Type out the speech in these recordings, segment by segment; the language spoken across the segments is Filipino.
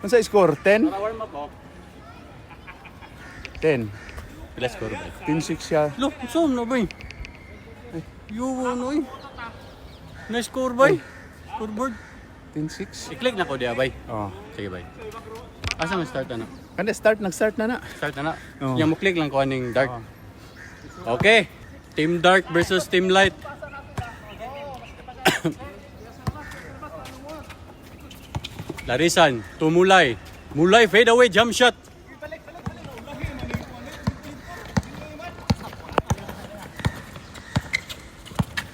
Ano sa score? 10? Para warm up oh. 10. Pila score ba? 10-6 siya. Lo, saan na ba? Yo, ano eh? Nice score ba? Scoreboard. 10-6. I-click na ko diya bay. Oh. Sige bay. Asa man start na? Kanda nag-start na na. Start na na. Oo. Yung mo click lang ko aning dark. Okay. Team Dark versus Team Light. Larisan, to Mulay. Mulay fade away jump shot.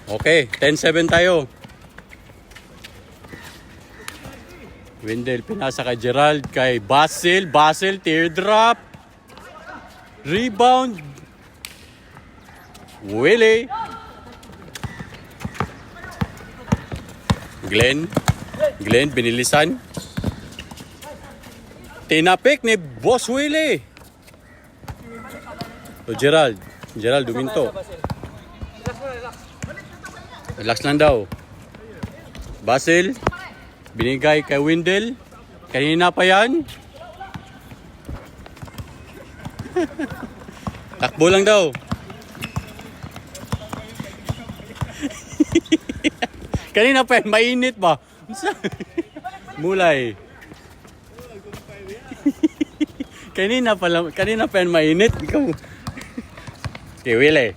Okay, 10-7 tayo. Wendell pinasa kay Gerald, kay Basil, teardrop. Rebound. Willie. Glenn binilisan. Tinapik ni Boss Willie. O Gerald duminto. Relax lang daw. Basil binigay kay Wendell. Kanina pa yan. Takbo lang daw. Kanina pa yan, mainit ba? Mulay. kanina pa yan mainit. Ikaw. Okay, Willie.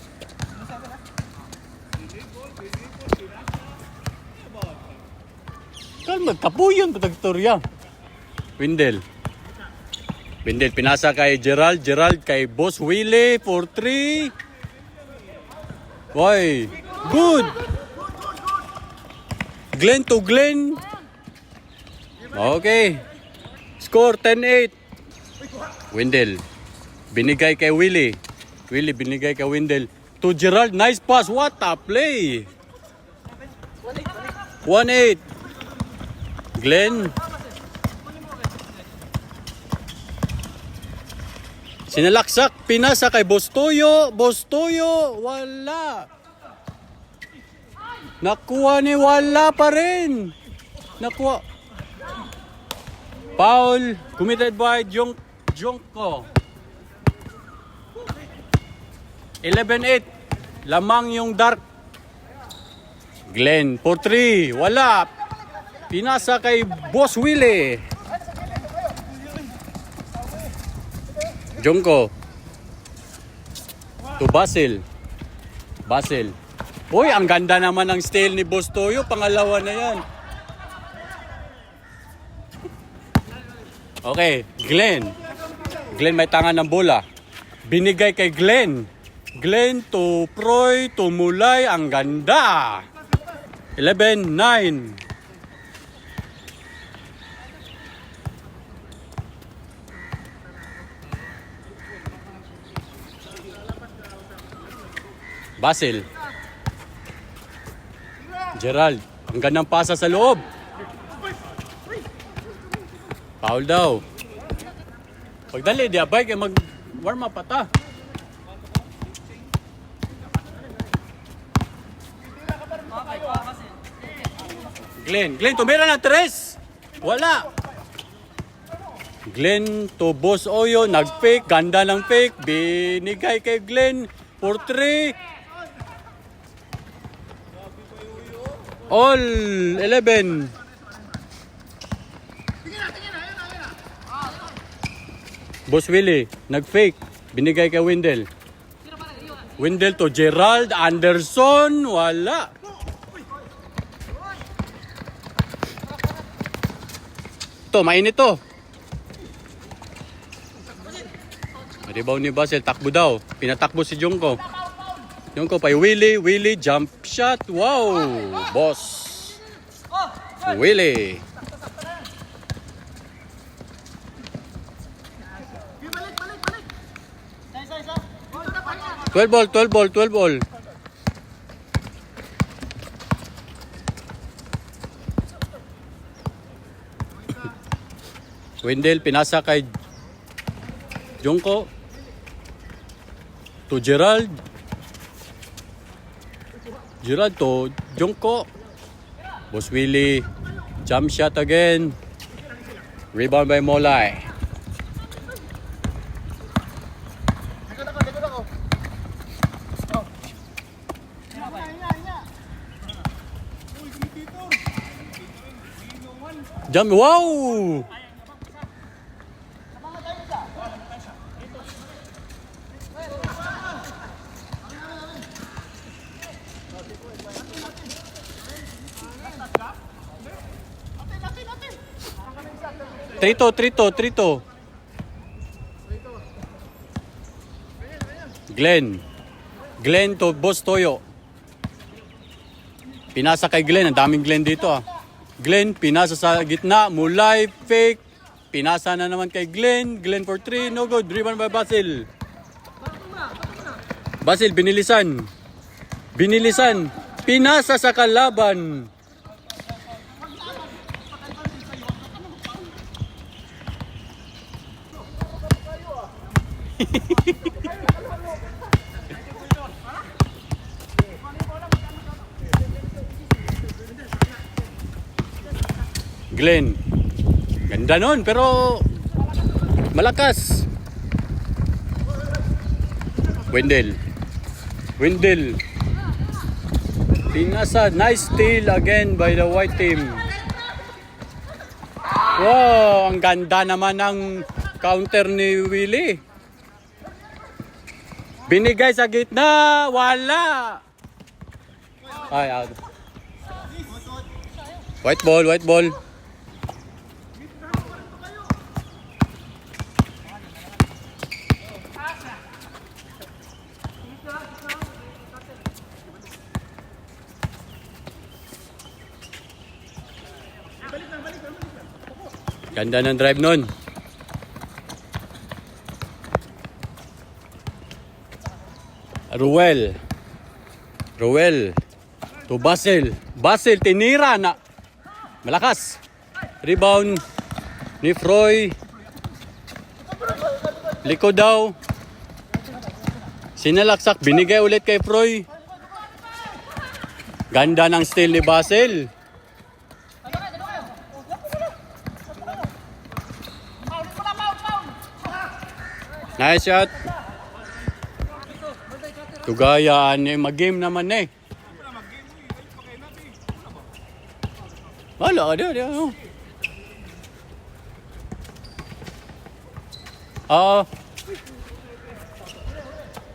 Kalma, kapuyon patagtorya. Wendell pinasa kay Gerald kay Boss Willie for 3. Why? Good. Glenn to Glenn. Okay. Score 10-8. Wendell binigay kay Willie binigay kay Wendell to Gerald. Nice pass. What a play. 1-8. Glenn. Sinalaksak, pinasa kay Bostoyo, wala. Nakuha ni wala pa rin. Nakuha. Foul committed by Jongko. 11-8. Lamang yung Dark. Glenn for 3. Wala. Pinasa kay Boss Willie. Jongko. To Basil. Uy, ang ganda naman ng steal ni Boss Toyo. Pangalawa na yan. Okay, Glenn may tangan ng bola. Binigay kay Glenn to Proy, to Mulay. Ang ganda. 11-9. Basil. Gerald, ang gandang pasa sa loob. Foul daw. Pagdali, di abay kay mag-warm up pa ta. Glenn, tumira na 3. Wala. Glenn to Boss Oyo, nag-fake, ganda ng fake. Binigay kay Glenn for 3. All 11. Boss Willie, nag-fake. Binigay kay Wendell to Gerald Anderson. Wala. To, mainit to. Rebound ni Basil, takbo daw. Pinatakbo si Jongko pa Willie, jump shot. Wow, Boss Willie. Twelve ball. Wendell pinasa kay Jongko to Gerald to Jongko. Boss Willie, jump shot again. Rebound by Molay. Jump, wow! Trito. Glenn to Boss Toyo. Pinasa kay Glenn. Ang daming Glenn dito ah. Glenn, pinasa sa gitna. Mulay, fake. Pinasa na naman kay Glenn. Glenn for 3. No good. Driven by Basil. Basil, binilisan. Pinasa sa kalaban. Glenn. Ganda nun, pero malakas. Wendell. Pinasa. Nice steal again by the white team. Wow, ang ganda naman ng counter ni Willie. Binigay sa gitna. Wala. Ay, out. White ball. Ganda ng drive nun. Ruel to Basil, tinira na malakas. Rebound ni Froy. Likod daw. Sinalaksak, binigay ulit kay Froy. Ganda ng steal ni Basil. Nice shot. Tugayaan eh, mag-game naman eh. Wala ka dia.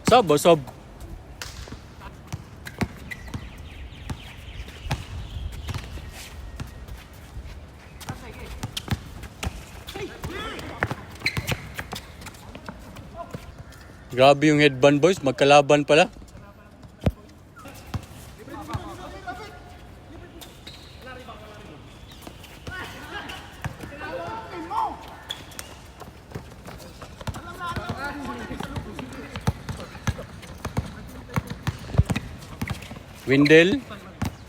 Sab. Grabe yung headband boys, magkalaban pala.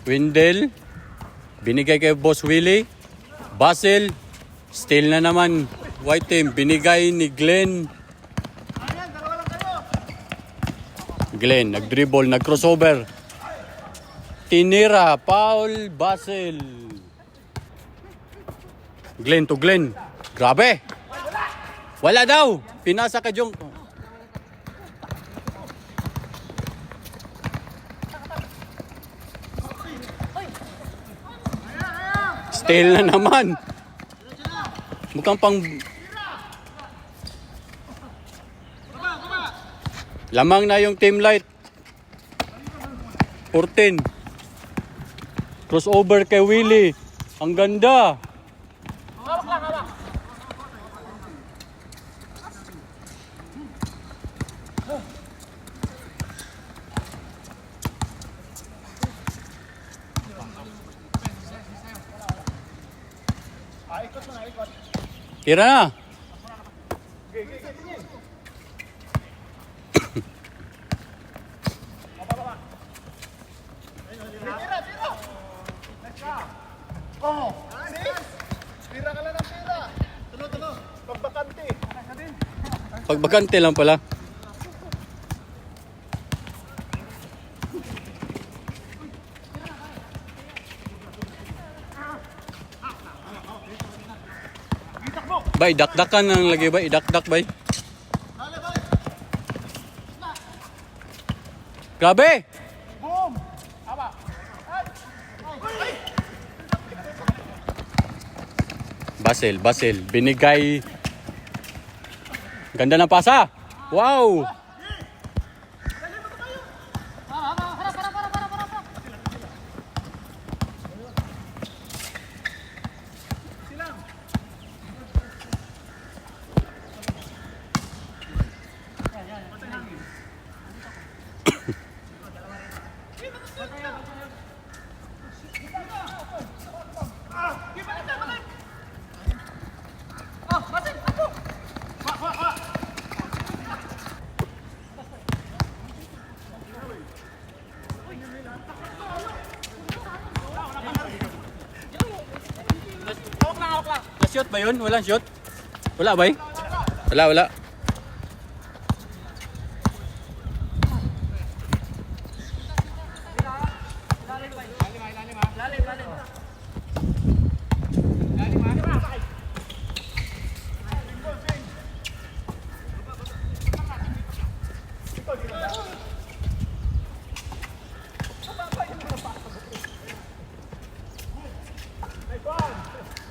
Wendell, binigay kay Boss Willie. Basil, steal na naman. White team, binigay ni Glenn. Nag-dribble, nag-crossover. Tinira, foul, Basil. Glenn to Glenn. Grabe. Wala daw. Pinasa ka Jong. Steal na naman. Mukhang pang... Lamang na yung team light. 14. Crossover kay Willie. Ang ganda. Tira na. Tira ka lang ng tira. Tulo. Pagbakante. Pagbakante lang pala. Bay, dakdakan nang lagi bay. Idakdak bay. Grabe! Boom! Aba! Basil. Binigay. Ganda ng pasa. Wow! Na-shoot ba yun? Walang shoot? Wala ba? Wala.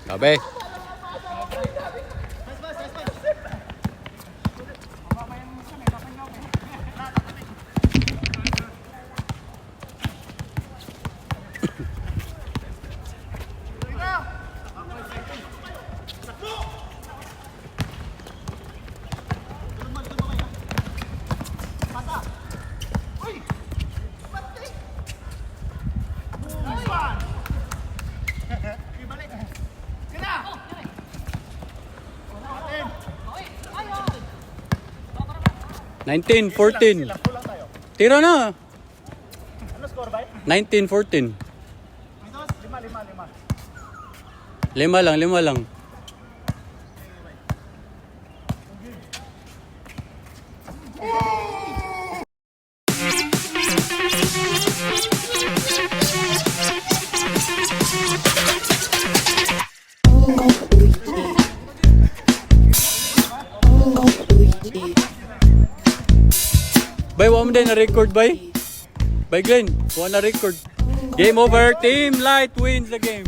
Grabe. Kulang 19-14. tayo. Tira na. Ano score ba? 19-14. 5. Lima lang. Bay, wa mo din na-record, bay? Bay, Glenn, wa na-record. Game over. Team Light wins the game.